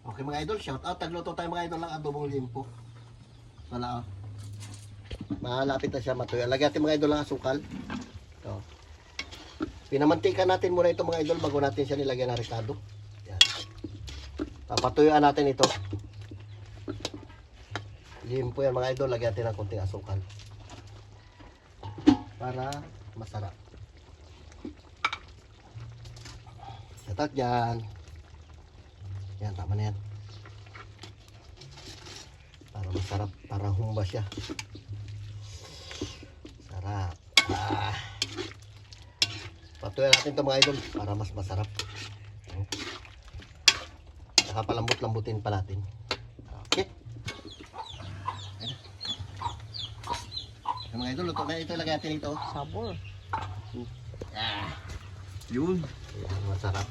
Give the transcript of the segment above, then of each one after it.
Okay mga idol, shout out. Tagluto tayo mga idol ng adobong limpo. Wala oh. Malapit na siya matuyo. Lagyan natin mga idol ng asukal. Ito. Pinamantika natin muna ito mga idol bago natin siya nilagyan ng ricado. Yan. Papatuyuan natin ito. Limpo yan mga idol. Lagyan natin ng konting asukal. Para masarap. Shout out dyan. Yan, tama na yan. Para masarap, para humba siya. Sarap. Patuloy natin ito mga idol para mas masarap. Saka palambot-lambutin pa natin. Okay. Mga idol, luto na ito. Lagay natin ito. Sabor. Yun. Yan, masarap.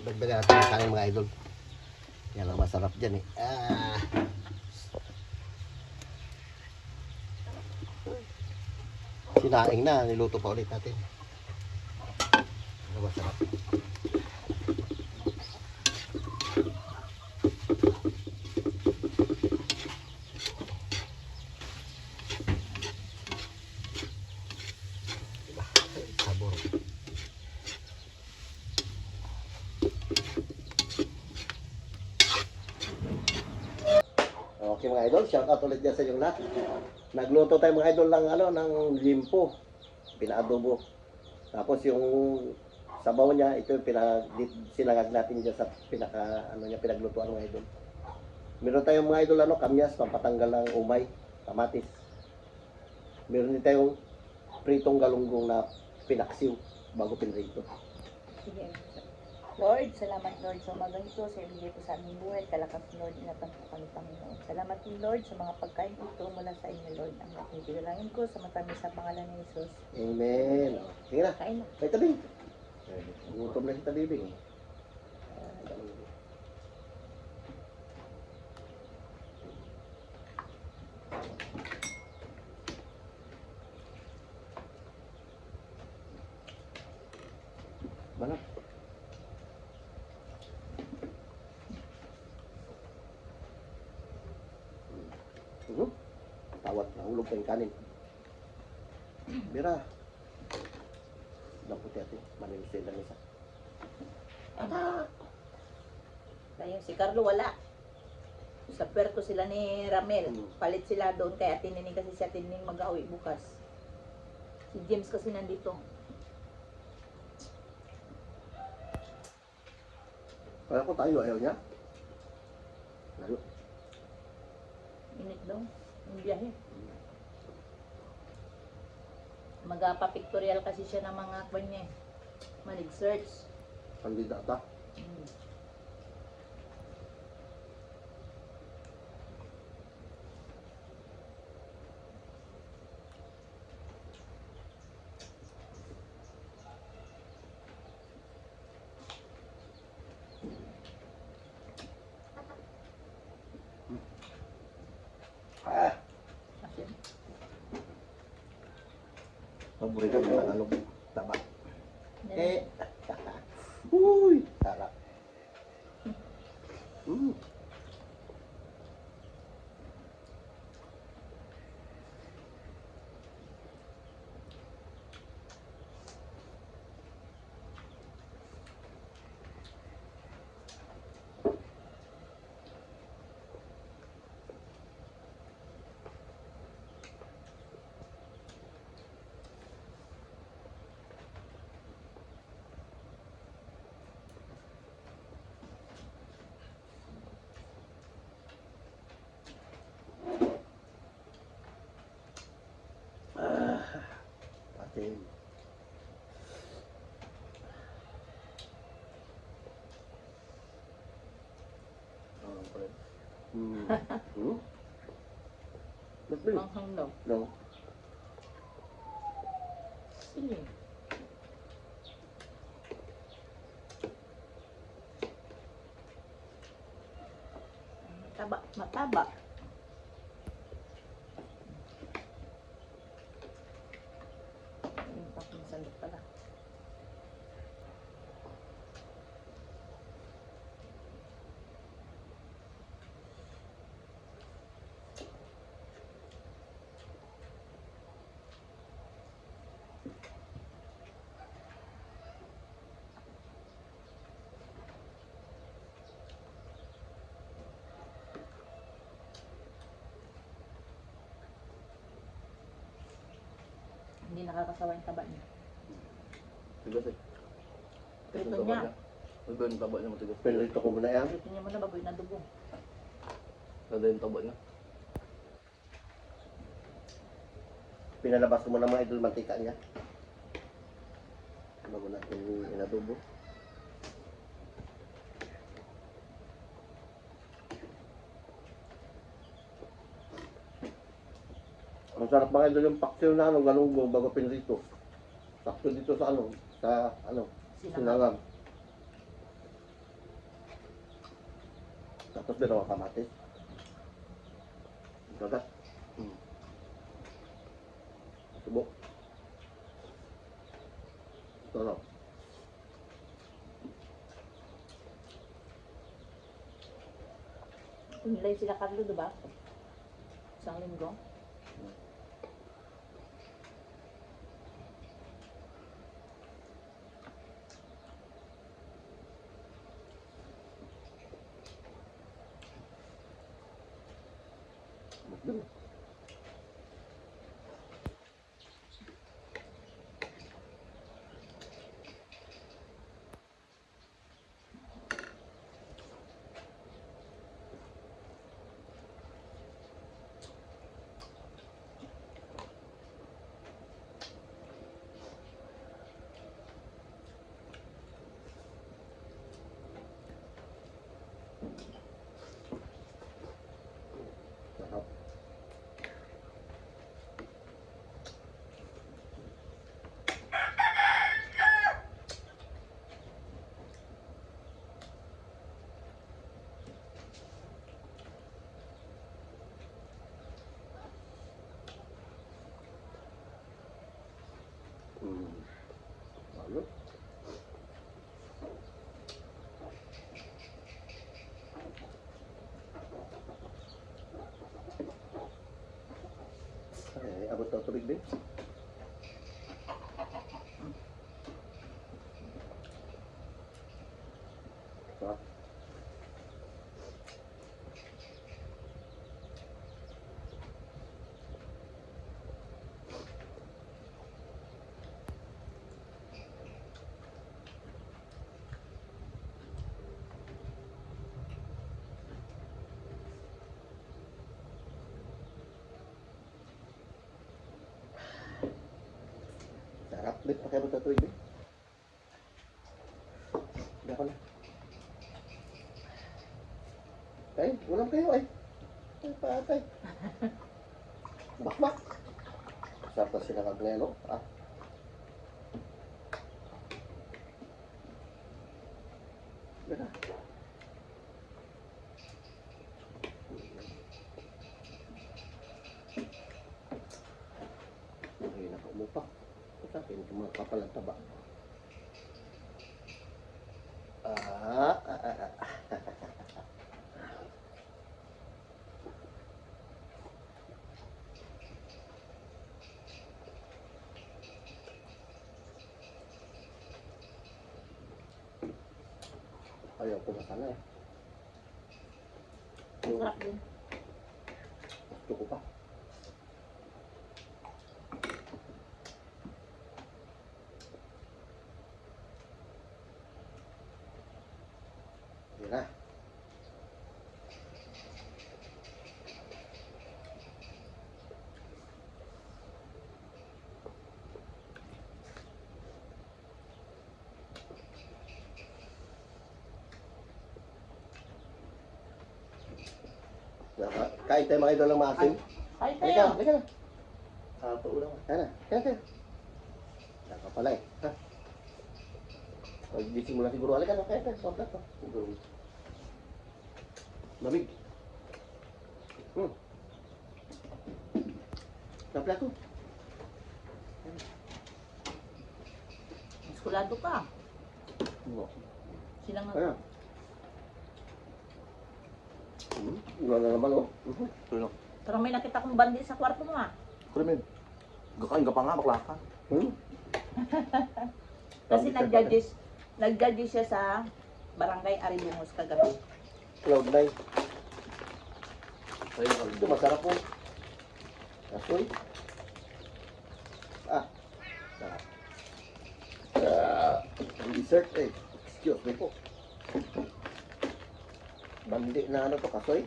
Dagdagan natin yung kanin mga idol. Yan ang masarap dyan eh. Sinaing na, niluto pa ulit natin. Ano masarap. Diba? Sabor. Okay mga idol, shout out ulit dyan sa inyong lahat. Nagluto tayo mga idol ng ng limpo, pinaadobo. Tapos yung sabaw niya, ito yung sinangag natin dyan sa pinaglutuan mga idol. Meron tayong mga idol kamyas, pampatanggal ng umay, kamatis. Meron din tayong pritong galunggong na pinaksiw bago pinrito. Sige. Lord, salamat Lord sa umagang ito, sa ibigay ko sa aming buhay, kalakas Lord, inatan ko kami Panginoon. Salamat din Lord sa mga pagkain ito mula sa inyo Lord. Ang laking pinalangin ko sa matamis sa pangalan ni Jesus. Amen. Sige na, Kain na. may tabing. Gutom na si tabibing. Mana? Tawat na hulog kayong kanin. Bira. Dapat natin manilis lang isa. Kaya si Carlo wala. Sa puerto sila ni Ramel. Palit sila doon kay Ate Nining kasi si Ate Nining mag-awi bukas. Si James kasi nandito. Kaya ko tayo ayaw niya. Lalo. Init daw. Yung biyahe. Magpa-pictorial kasi siya ng mga kanya. Manig-search. Kandidata. Asin. Paborito ko ng taba. Uy, sarap. Patin. Manghang daw. No. Sige. Mataba. Yung pakong sandok pala. nakakasawa yung taba niya. Tigas eh. Prito Yung taba niya. Iba yung taba niya matigas. Pinrito ko muna yan. Prito niya muna bago inadugo. Kada yung taba niya. Pinalabas ko muna mga idol mantika niya. Bago natin inadubo. Ang sarap mga idol yung paksiw na ano, galunggong bago pinrito. Sakto dito sa ano, sinangag. Tapos dalawa kamatis. Gagat. Subok. Sarap. Umilay sila Carlo, diba? Isang linggo. Sarap. Ano? Ay, abot na tubig din. Sarap. Sarap din, pakiabot na tubig din. Hindi ako na. Ay, ulam kayo ay. Ay, patay. Bakbak. Sarap na sinangag na yan, no? Ah. Teka. Ay, nakaumupak. Sa akin, yung mga kapalang taba. Ayaw ko na sana eh. Sarap din. Gusto ko pa. Yan na. Kain tayo mga idol ng maasim. Kain Halika, tayo. halika na. Hato ulam. Kaya na, kaya. Saka pala eh. Ha? Pag-gising mo na siguro. Halika na, kaya. Sob na to. Siguro. Lamig. Napla ko. Eskulado ka. Silang Kaya. Wala na naman oh. Sino? Parang may nakita kong bandi sa kwarto mo ah. Krimen. Gakain ka pa nga, bakla ka. Kasi nag-judge siya sa Barangay Aribungos kagabi. Cloud9. Sa'yo ka Ito masarap po. Asoy. Ah. Ang dessert eh. Excuse me po. Bandi na ano to, kasoy.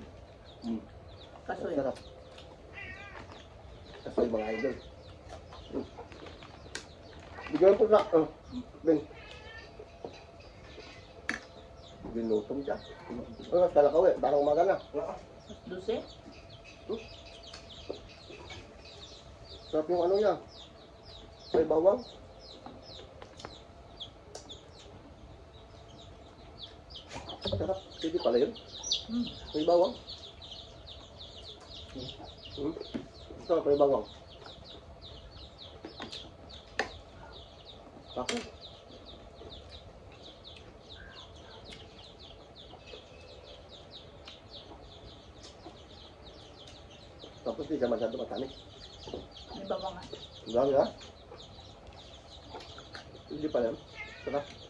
Kasoy. Sarap. Kasoy mga idol. Bigyan po na. Ben. Binutom siya. Kalakaw eh. Parang umaga na. Dulce. Sarap yung ano niya. May bawang. Sarap. Pwede pala yun. May bawang. Sarap may bawang. Ako. Tapos di siya masyado matamis. May bawang nga. Enggak ya? Hindi pa yan. Sarap.